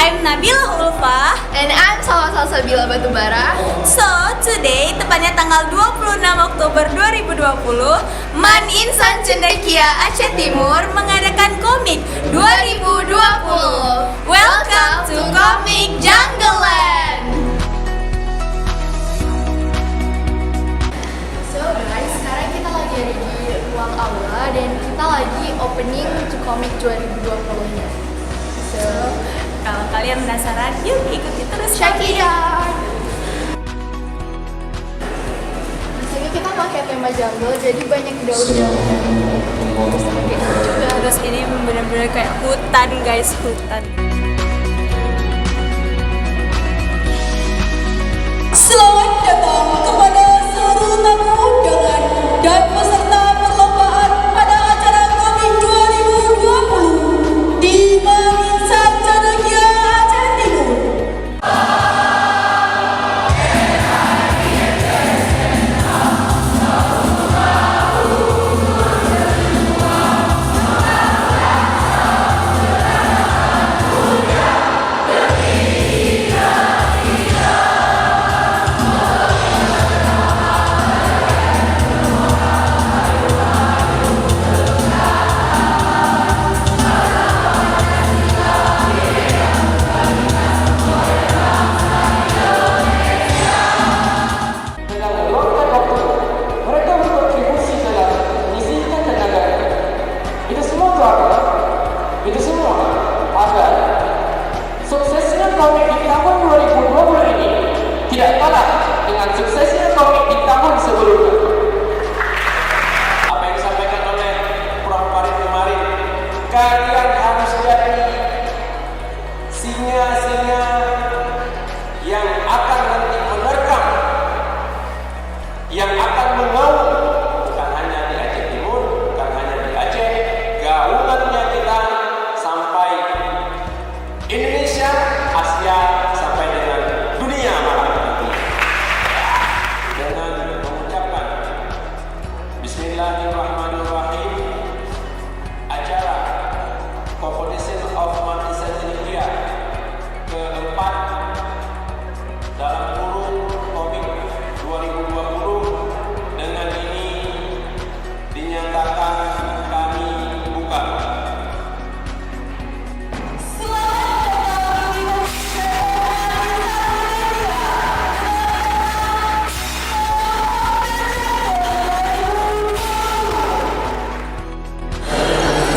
I'm Nabila Ulfa. And I'm Salsabila Batubara. So, today, tepatnya tanggal 26 Oktober 2020, Man Insan Cendekia Aceh Timur mengadakan Komik 2020. Welcome to Komik Jungleland. So guys, sekarang kita lagi ada di ruang aula dan kita lagi opening to Komik 2020-nya. So, Kalau kalian penasaran, yuk ikuti terus. check it out. Di sini kita pakai tema jungle, jadi banyak daun-daunan. Terus ini benar-benar kayak hutan guys, hutan. Selamat datang kepada seluruh tamu undangan dan peserta perlombaan pada acara Komik 2020 di Man Insan Cendekia Aceh Timur. Itu semua agar suksesnya komik di tahun 2020 ini tidak kalah dengan suksesnya komik di tahun sebelumnya. Apa yang disampaikan oleh Prof. Farid kemarin, kalian harus jadi singa-singa yang akan nanti menerkam, yang akan mengaum bukan hanya di Aceh Timur, bukan hanya di Aceh, gaungannya kita sampai Indonesia, Asia, sampai dengan dunia malam nanti. Dengan mengucapkan Bismillahirrahmanirrahim, acara Competition of Man Insan Cendekia keempat dalam kurung Komik 2020 dengan ini dinyatakan kami buka.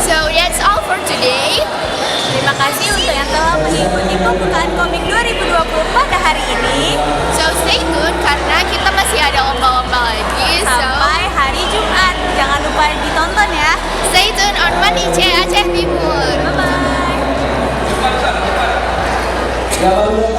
So that's all for today. Terima kasih untuk yang telah mengikuti pembukaan Komik 2020 pada hari ini. So stay tuned karena kita masih ada lomba-lomba lagi. Sampai hari Jumat. Jangan lupa ditonton ya. So stay tuned on Man Insan Aceh Timur. Bye-bye. Bye.